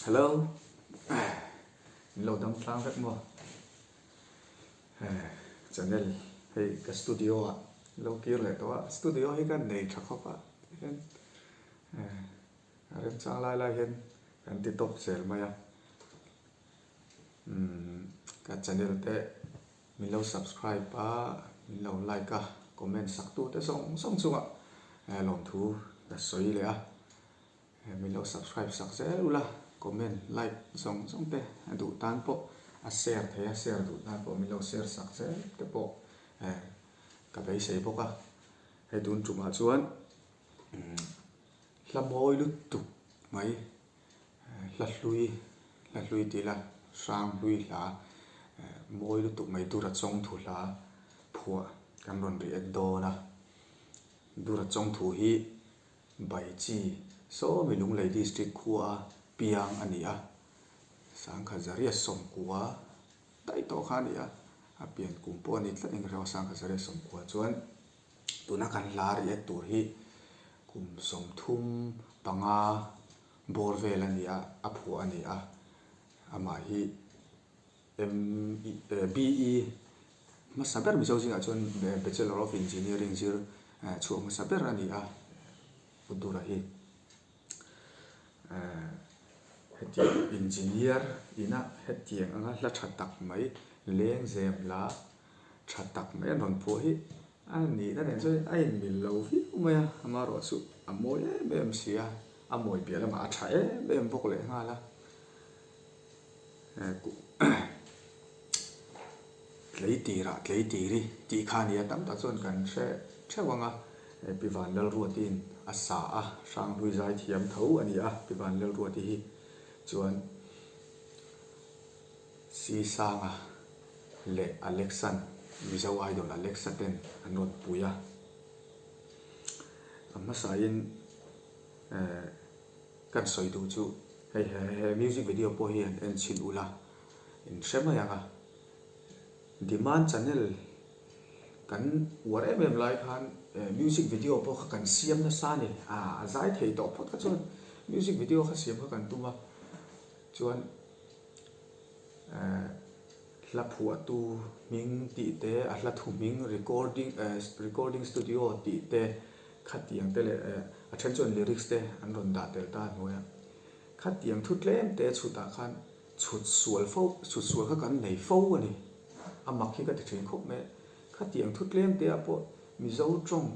Hello, lâu đâm phang rất mò. Channel hay cái studio à, lâu kia lại đó studio hay cái này chắc không ạ. Hiện, hiện sang lại hiện, hiện tiếp tục sẽ mà ya. Cái channel thế mình lâu subscribe à, mình lâu like à, comment sắc tu thế xong xong chung ạ. Lòng thu là soi lẽ à. Mình lâu subscribe sắc sẽ luôn là comment like xong xong thế đủ tan bộ share thế share đủ tan bộ mình lâu share sắc sẽ cái bộ cái bây sẽ bộ cả hay tuân chủ mà chuan là môi lúc tục mấy lật lui thì là sang lui là môi lúc tục mấy tu ra trong thủ là phùa cam luận bị đô na tu ra trong thủ hi bảy chi số mình lung lấy district khua piang anh à sang khazari som khua tại to khan à pian kum po ni tla ing raw sang khazari som khua chuan tuna kan lar ye tur hi kum som thum panga borvel ani a phu ani a ama hi BE masaber mi jing a chuan bachelor of engineering zir chu masaber ani a udura hi heti engineer ina hetiang anga la thatak mai leng zem la thatak mai non pho hi ani na nen choi ai mi lo hi maya amaro chu amoi bem sia amoi bia ma tha bem bok le nga la ku lấy tì ri tì khania tam ta chon kan che wanga pivan lal ruatin asa a sang lui zai thiam tho ani a pivan lal ruati hi chuan si sanga le alexan mizo idol alexa ten anot puya amma sain kan soi du chu hey music video po hi en chin ula in shema yanga demand channel kan whatever like han music video po kan siam na sa ni zai thei to pot ka chuan music video kha siam kha kan tuma chuan la phua tu ming ti te a la thu ming recording studio ti te khatiang te le a then chuan lyrics te an ron da tel ta noya khatiang thutlem te chuta khan chut sual kha kan nei fo ani amak hi ka ti thin khop me khatiang thutlem te apo mizo tong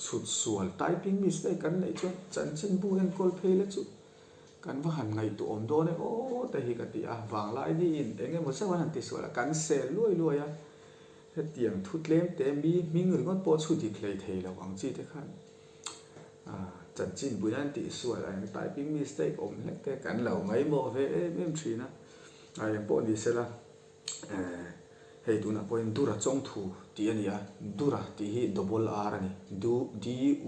chut sual typing mistake kan nei chuan chan chen bu hen kol phele chu kan va han ngai tu om do ne o te hi ka ti wang lai ni in enge mo sa han ti suala kan sel loi a he tiang thutlem te mi ngui ngon po chu ti klei thei la wang chi te khan chan chin bu yan ti sual ang typing mistake om le te kan lo mai mo ve em thina ai po ni se la hei tu na point dura chong thu ti ani a dura ti hi double r ani d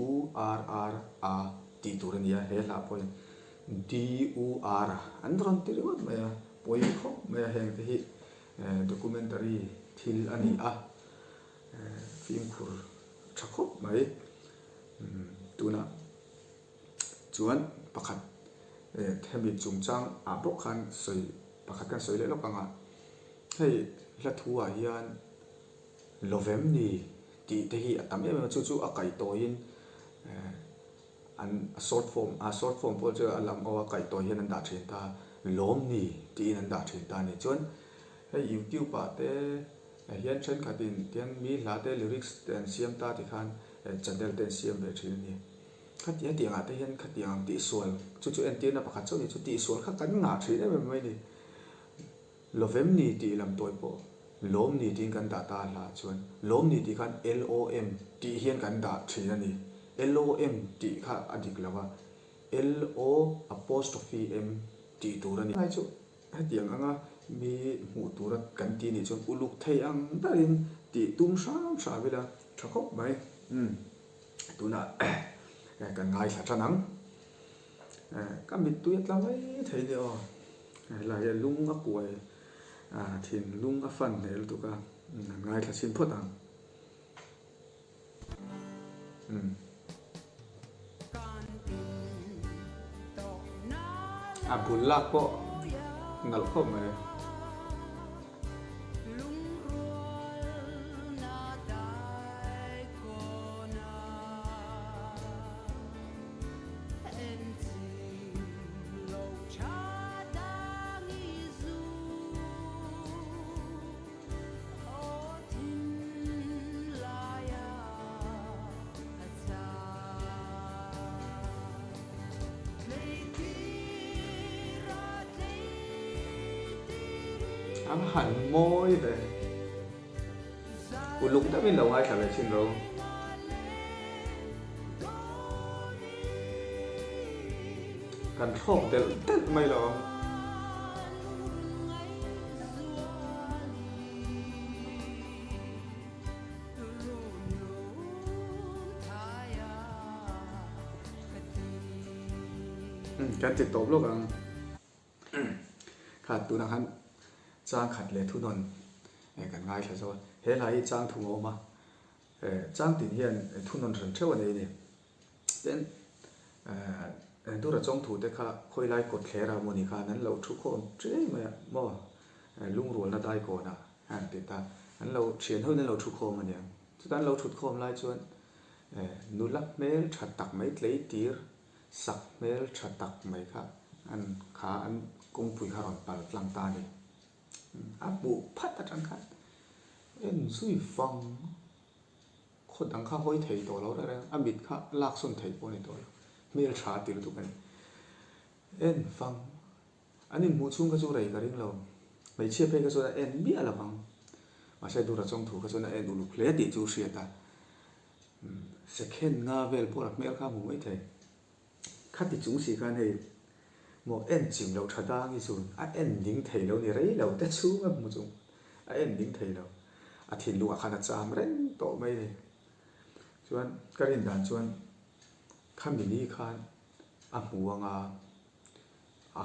u r r a ti tur ani a he la point d u r andron ti ro ma ya point kho ma heng te hi documentary thil ani a film khur thakop mai tu na chuan pakhat themi chungchang a bok khan soi pakhat kan soi le lo panga hei la thua hian lovem ni ti te hi atam em chu a kai to in an short form po chu alam o kai to hian an da thin ta lom ni ti an da thin ta ni chon hei youtube pa te hian chen khatin tian mi la te lyrics ten siam ta ti khan channel ten siam ve thin ni khatia tianga te hian khatiang ti sual chu en tina pakhat chu ni chu ti sual kha kan nga thin em mai ni lovem ni ti lam toy po lom ni tin kan da ta la chuan lom ni ti khan lom ti hian kan da thin ani lom ti kha adik lawa lo apostrophe m ti turani ai chu hatiang anga mi mu turat kan ti ni chuan uluk thei ang darin ti tum sha vela thakop mai tuna kan ngai sa thanang ka mit tuet la mai thei de o la ya lung a puai thin lung a fan nel tu ka ngai tha sin photang bulla ko ngal ko me anh hẳn môi về của lũng đã biết lâu ai trả lời xin rồi cần không để tết mày rồiการติดต่อโลกอังขาดตัวนักขันจ้างขัดเลยทุนนกันง่ายใช่ไหมเฮ้ยไรจ้างถุงออกมาจ้างติดเฮียนทุนนถึงเท่าวันนี้เนี่ยเป็นตัวเราจ้องถูกแต่ค่ะค่อยไล่กดแคร์เราโมนิคานั้นเราทุกคนเจ๊ไหมบ่ลุงรัวน่าได้ก่อนอ่ะติดตานั้นเราเชียนเท่านั้นเราทุกคนมันเนี่ยสุดท้ายเราทุกคนไล่ชวนนุลักเมลชัดตักไม่เลยตีร์สักเมลชัดตักไม่ค่ะอันขาอันกงปุ๋ยขารอนปลาลังตาเนี่ยอาบุพัดตะจังคันสุยฟังคนดังข้าห้อยเทยตัวเราได้อาบิดข้าลากส้นเทยปนตัวเมลชาติรู้ทุกคนฟังอันนี้มูชุ่งก็จะไรกันเรื่องเราไม่เชื่อเพก็จะเบี้ยละฟังมาใช้ดูระจงถูกก็จะดูลูกเลี้ยติจูเสียตาเสกเห็นงาเวลพวกเมลข้าหมูไม่เทยข้าติจุงสีกันให้หมอจิงเราชัดดังที่สุดดิ้งเทยเราเนี่ยไรเราแต่ชู้แบบมูจุงดิ้งเทยเราทินลูกขนาดจามเร่งโตไม่เลยชวนกระดิ่งด่านชวนข้ามบินี่ข้านหัวงา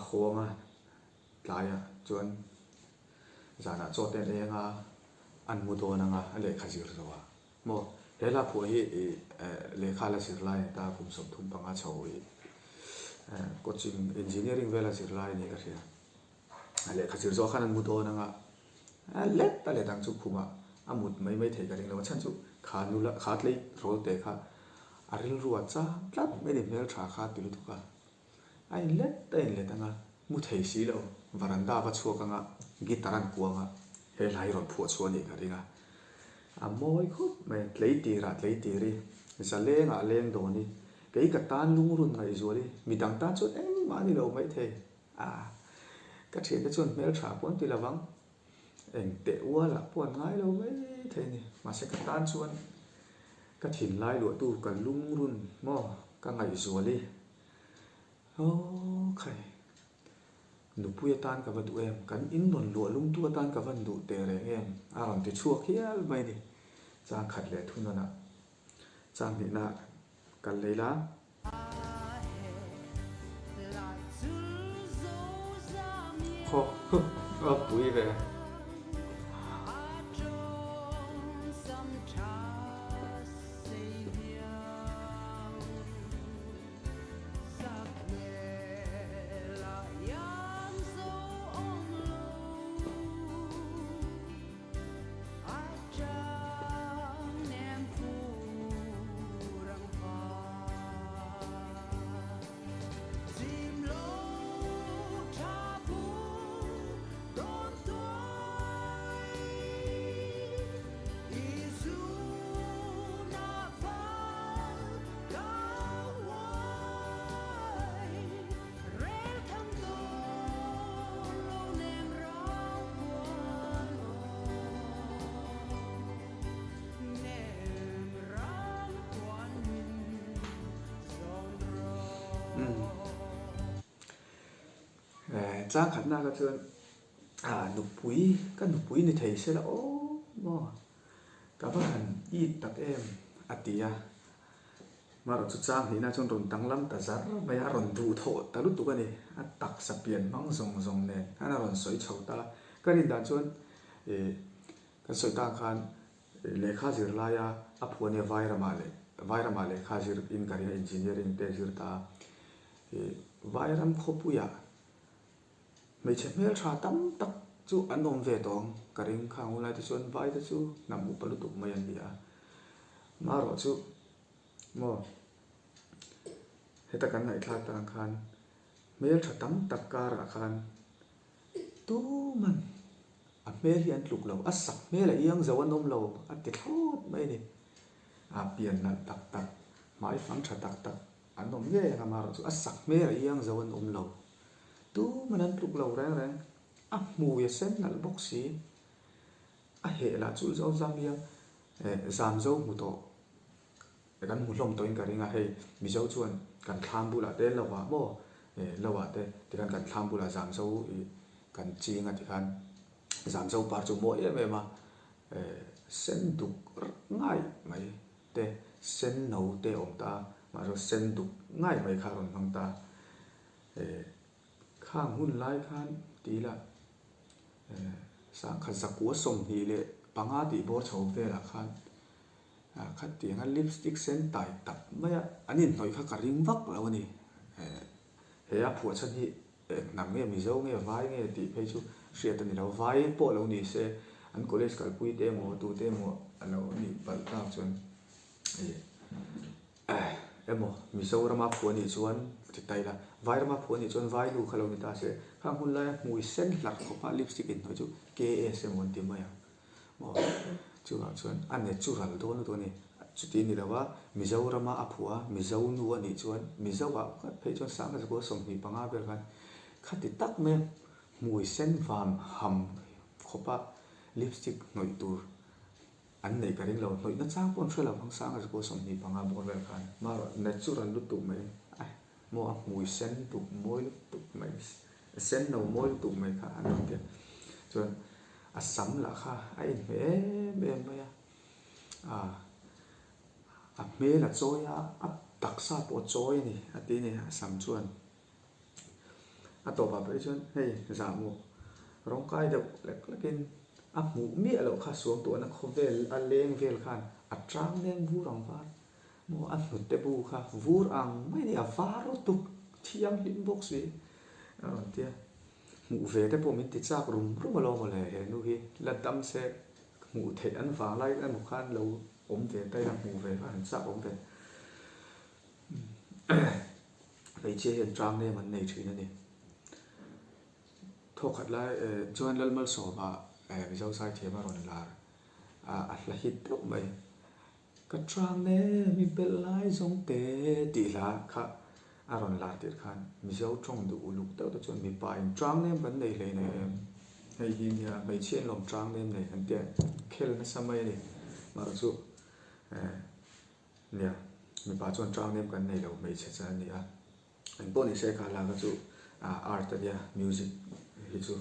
โคงหลายชวนจานะโจเตนเองอันมุดนังเลขาจิรตัวหมอเฮล่าผัวฮีเลขาละสิรไลตาคุมสมทุนปังอาชาวก็จริงเอนจิเนียริงเวลาสิรไลนี่ก็เสียเลขาจิรตัวข้านันมุดนังเล็ดแต่เล็ดดังจุกคุมอามุดไม่เทกันเองแล้วฉันจุขานุละขาดเลยโรเตค่ะอาริลรัวจ้าจับไม่ได้เมลชาขาดติลุตุกะไอ้เล็ดแต่เล็ดตั้งมุดเทสีแล้ววารันดาบัดชัวกังกิตารันกวงเฮลัยรอนผัวชัวนี่กันเองมอยคุบไม่เลยตีรัดเลยตีรีจะเลี้ยงเลี้ยงโดนี่ไก่กัดตานลุงรุ่นไงจวนมีดังตาจวนมานี่เราไม่เทก็เทียนจะจวนเมลชาปนตีละวังเตะวัวละปวดง่ายเราไม่เทนี่มาเช็คตันชวนก็ถิ่นไล่หลวตู้กันลุงรุ่นหม้อก็ไงสวยเลยโอ้ใครหนูพูดตันกับวันดูกันอินนนหลวลุงตัวตันกับวันดูเตะแรงอารมณ์ที่ชั่วเขี้ยวไม่ดิจางขัดเลยทุนน่ะจางนี่นะกันเลยละโอ้ปุ๋ยเลย จ้างขันหน้าก็เชิญหนุปุ๋ยก็หนุปุ๋ยในไทยใช่แล้วโอ้บ่กับว่าอีตักอติยามาเราจะจ้างที่น่าชนรนตั้งลำแต่ซะไม่อารมณ์ดูโถแต่รู้ตัวกันนี่ตักสเปียนมั่งทรงเนี่ยอารมณ์สวยเฉาตาก็รินดาชนก็สวยตาคันเลขาจิรลายาพวกเนี่ยไวรามาเลขาจิรอินการินเอนจิเนียริงเตจิรตาไวรัมขบุยา mấy chế mel tra tắm tắc chú ăn ôm về tòng cả riêng khang lại thì xuân vai thì chú nằm một bao tụ mấy anh đi à mà rồi chú mà hết tất cả này thay tăng khan mel tra tắm tắc cả ra khan tu man à mel hiện lục lâu à sắc mel là yang dấu anh ôm lâu à tiệt thốt mấy đi à biển là tắc tắc mãi phẳng tra tắc tắc anh ôm nghe mà rồi chú à sắc mel là yang dấu anh ôm lâu tu man anh lục lâu ra ra à mùi sen là bốc xí à hệ là chú dấu giam bia giảm dấu một tổกันหมุนลมตัวเองกันยังไงให้มีเจ้าชวนกันทำบุหรี่เต้นละว่าบ่ละว่าเต้ที่กันทำบุหรี่สามเจ้ากันจีงอ่ะที่กันสามเจ้าปาร์จุโมเอ๋มาเส้นดุกง่ายไหมเต้เส้นหนูเต้องตามาเราเส้นดุกง่ายไหมข้ารอนฟังตาข้างหุ่นไล่ข้างตีละสังขัดสักหัวส่งทีเลยปังอาติโบชาวเวละข้างขัดเตียงลิปสติกเส้นไต่ตับไม่อันนี้หน่อยข้ากริ้งวักแล้วนี่เฮียผัวฉันที่หนังเงี้ยมีเจ้าเงี้ยไว้เงี้ยตีเพชูเสียตันนี่เราไว้โปะแล้วนี่เสอันก็เลยสกัดปุยเตมอตูเตมออันเรานี่ปัดตาจนมอมีเจ้ารามาผัวนี่จวนติดใจละไว้รามาผัวนี่จวนไว้ดูเขาเรานี่ตาเสข้างหุ่นเลยมวยเส้นหลักของพาลิปสติกหน่อยจูเกเอเซมอนติมาอย่างมอจูเราชวนอันนี้จูรัลโดนตัวนี้จุดนี้แล้วว่ามิเจ้ารามาอภัวมิเจ้านัวนี่ชวนมิเจ้าว่าเพจชวนสังกัดก็ส่งมีปังอาเบลกันขัดติดตักแม่มวยเส้นฟาร์มหำขบะลิปสติกหน่อยตัวอันไหนกันเองเราหน่อยนั่นสร้างปนช่วยเราพังสังกัดก็ส่งมีปังอาบอลเบลกันมาเนจูรัลลุตุไหมมัวมวยเส้นตุกมวยลุตุไหมเส้นหนูมวยลุตุไหมค่ะอันนั้นเดียวชวนอัศมละค่ะไอ้เม่เม่ไม่เมื่อละโจยตักซาปวดโจยนี่อันนี้เนี่ยสามชวนตัวแบบไปชวนเฮ้ยสามหมูร้องไห้เดี๋ยวเล็กกินหมูเมียเราข้าสวมตัวนักเขาเวลเลี้ยงเวลขันจางเลี้ยงวูรังฟ้าหมูหนุนเตบูค่ะวูรังไม่ได้ฟ้ารถตุกเที่ยงหินบกสีเดียหมูเวทแต่ผมมีติดจากรุมมาลงมาเลยเห็นดูฮีแล้วดำเสกหมูเทอันฟ้าไล่อันหมูขันเราอมเวทได้ทำหมูเวทก็หันซับอมเวทไปเชี่ยจางเนี่ยมันในชื่อนั่นเองทอกขัดไล่จวนเล่นมาสอบวิจารณ์สายเทียมารอนลาอัลฮิตตกไปกระจางเนี่ยมีเป็นลายทรงเตะตีละค่ะอารอนลาติดขันมิเจ้าจงดูลูกเต้าตัวจนมีปลายจางเนี่ยเป็นในเลยเนี่ยให้ยินเนี่ยไม่เชี่ยลมจางเนี่ยในอันเดียเคลนสมัยนี่มาสู่เนี่ยมีปลาจวนจางเนี่ยกันในเราไม่เชื่อเนี่ยอันพวกนี้ใช้การลาก็สู่อาร์ตเดียมิวสิกฮิจู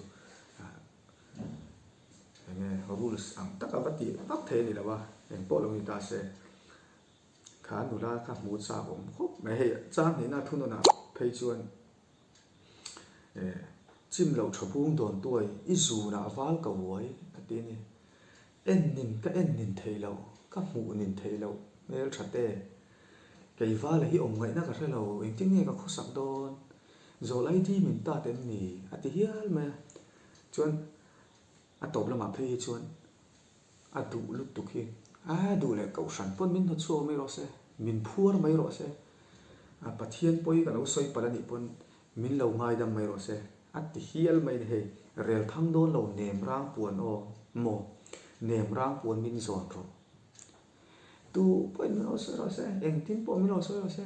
อย่างเงี้ยรูลส์อังตักกับตีตักเทนี่แหละว่าอย่างพวกเรามีตาเสขาหนูลาข้ามูซาผมครบไม่ให้จ้างนี่น่าทุนน่ะเพย์ชวนจิ้มเราชอบพุ่งโดนตัวอีซูน่ะฟ้ากับหวยอันนี้นี่เอ็นนินก็เอ็นนินเทเราก็หมูนินเทเราไม่รู้ชัดเต้ไก่ฟ้าเลยที่อมไงนักอะไรเราเองจริงๆก็ข้อสักโดนโจไลที่มินตาเต็มมีอันที่เฮียลไหมชวนตบละมาเพย์ชวนดูลุตุกฮีดูเลยเก่าสันปนมินทัดชัวไม่รอเสมินพัวไม่รอเสปะเทียนปอยกันเอาใส่ปะนี่ปนมินเราง่ายดำไม่รอเสอันที่เฮียลไม่ได้เรียลทั้งโดนเราเนมร่างปวนโอโมเนมร่างปวนมินสอนเราดูปอยไม่รอเสรอเสเองทิ้งปอยไม่รอเสรอเส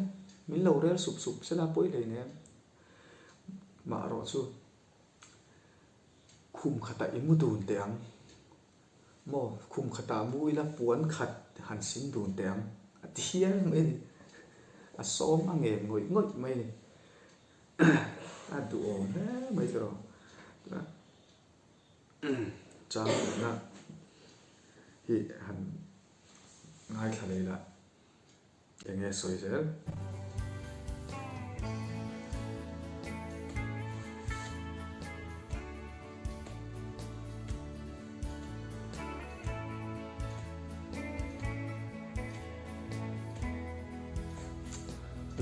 มินเราเรียลสุบเสลาปอยเลยเนี่ยมารอสู้คุมขตาอิมุดูนเตียงโมคุมขตามุยละปวนขัดหันสินดูนเตียงเทียไม่ซ้อมเงี้ยงอยไม่ดูโอ้ไม่ตรอจ้านะฮีหันง่ายทะเลละอย่างเงี้ยสวยเจ๋อ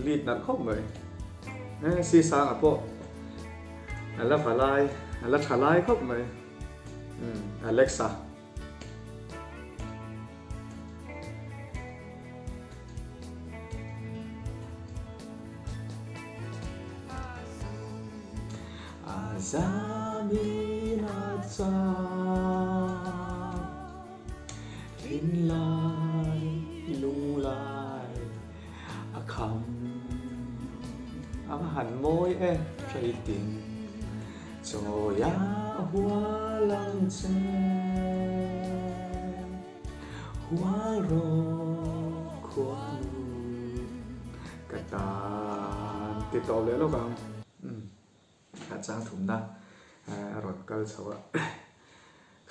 ลีดนัดเข้าไปซีซ่าอ่ะพวก อันละฝาลายอันละฉลายครับไหมอเล็กซ่าZamina za Linh lai lung lai a kham hẳn môi em thấy tình cho ya hoa lăng chen hoa rô khoan cả tàn tiết tàu lẽ lo bằngอาจารย์ถุมนะรถก็สว่า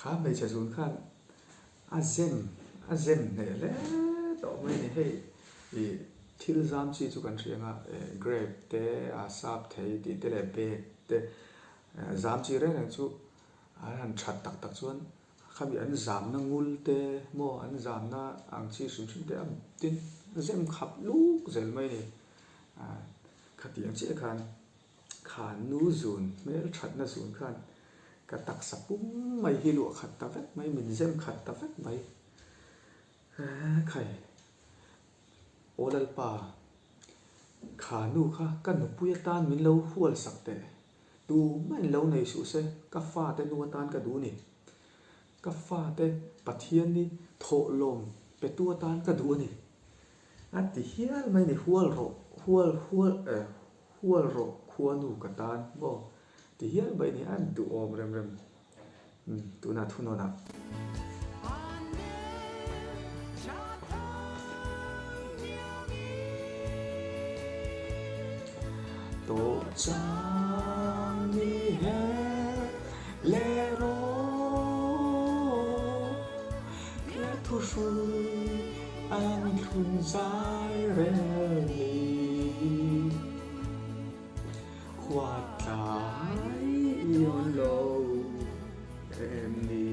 ข้าไม่ใช่ส่วนข้าอาเซนเนี่ยแหละต่อไม่ให้ที่เราจำชื่อจุกันเชียงเกรฟเตอาซาบเทติเตเลเบเตจำชื่อเรื่องนั้นจุอันชัดตักส่วนข้ามีอันจำนั่งงูเตโมอันจำน่ะอังชื่อสุ่มเตอันตินเซมขับลูกเซลไม่เนี่ยขัดอย่างเช่นกันขานูซูนไม่รู้ชัดนะซูนขันกระตักสับปุ้มไม่ฮิลุขัดตาเวกไม่มินเซมขัดตาเวกไม่ใครโอลัลปาขานูค่ะกันหนุปุยตานมินเล่าหัวสักแต่ดูไม่เล่าในสุเซกัฟฟ้าแต่นัวตานก็ดูนี่กัฟฟ้าแต่ปัทเทียนนี่โถลมเป็ดตัวตานก็ดูนี่อันที่เฮียไม่ในหัวโรหัวโรขัวนูกันตานบ่ที่เฮียใบนี้อันดูอมเร็มตัวน่าทุนนะโตจังมีเฮเลโรแค่ทุสุอันทุนใจเรลีว่าตายยอนโลเอ็มดี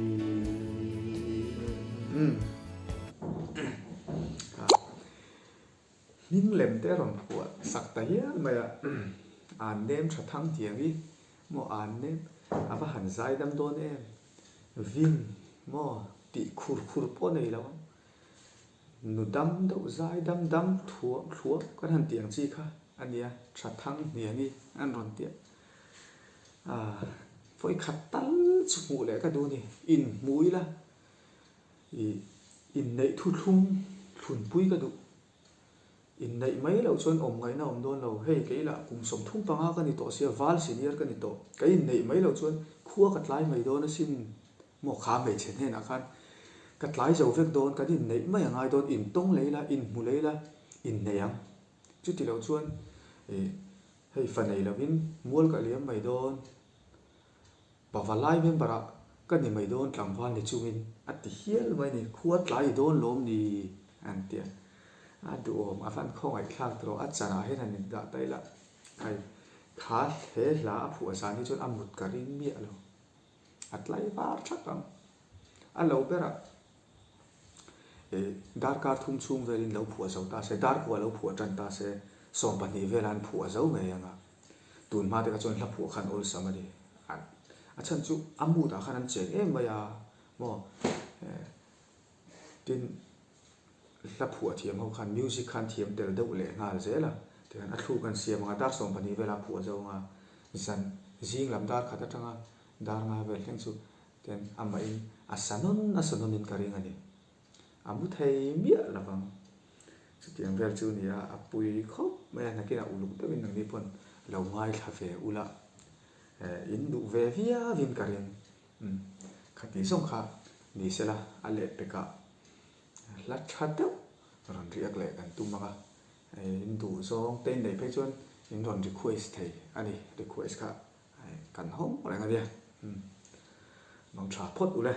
นิ่งเล่มแต่รอนหัวสักแต่เหี้ยไม่อ่านเนมชัดทั้งเทียงอีโมอ่านเนมอาว่าหันใจดำโดนเอ็มวินโมติคูป้อนเลยแล้วหนูดำดูใจดำถั่วก็ทันเตียงจีค่ะอันเนี้ยชัดทั้งเนี่ยนี่อันรอนเตียฝอยขัดตั้งสุมูเลยก็ดูนี่อินมุ้ยละอินในทุ่งถุนปุ้ยก็ดูอินในไม่เราชวนอมไงนะอมโดนเราเฮ้ยกี่ละกุมสมทุ่งปังอากันนี่โตเสียวัลซีเนียร์กันนี่โตกี่อินในไม่เราชวนขั้วกัดไล่ไม่โดนนะซิมหมอกขาไม่เช่นนี้นะครับกัดไล่เจ้าเวกโดนกันอินในไม่ยังไงโดนอินตรงเลยละอินมุเลยละอินในยังจุดที่เราชวนให้ฝันในเราวินมัวกับเลี้ยงไม่โดนบอกว่าไล่เป็นบาระก็นี่ไม่โดนกลางวันในจูวินอัดเฮียเลยนี่ขวดไล่โดนล้มดีอันเดียดูมาฟันข้องไอ้ข้างตัวอัดจานาให้ทันนิดได้ได้ละไอ้ขาเทลาผัวสารที่จนอมุดกระดิ่งเมียเราอัดไล่บาร์ชักกันอันเราเปร่าดาร์การทุ่มชุ่มเวลินเราผัวเจ้าตาเสดาร์ผัวเราผัวจันตาเสสองปันนี้เวลาผัวเจ้าไงยังอ่ะตูนมาแต่ก็จนรับผัวขันโอลสามาดีอันฉันจุอามุดอ่ะขันเจ๋งไม่ยาโม่ดินรับผัวเทียมเขาขันมิวสิกขันเทียมเดลเดวเล่งานเสียละแต่ขันอัดลูกกันเสียมาดาร์สองปันนี้เวลาผัวเจ้ามาฉันจิงลำดาร์ขัดจังอ่ะดาร์มาเวลเล่งสุแต่อามาอินอัศนนนินการิงันนี่อามุดไทยเมียละบังสุดที่เวลจูนี่อ่ะปุยครบไม่ได้นักกินอุลุกตัวเป็นหนึ่งนี้ปนเราไม่คาเฟ่อุละอินดูเวฟียวินการินขัดที่ส่งค่ะนี่เสละอะไรเปกะลัดชัดเดียวรอนเรียกเลยกันตุ้มมาอินดูส่งเต้นได้ไปจนอินรอนรีเควสไทยอันนี้รีเควสค่ะกันห้องอะไรกันเนี่ยน้องชาพดอุเลย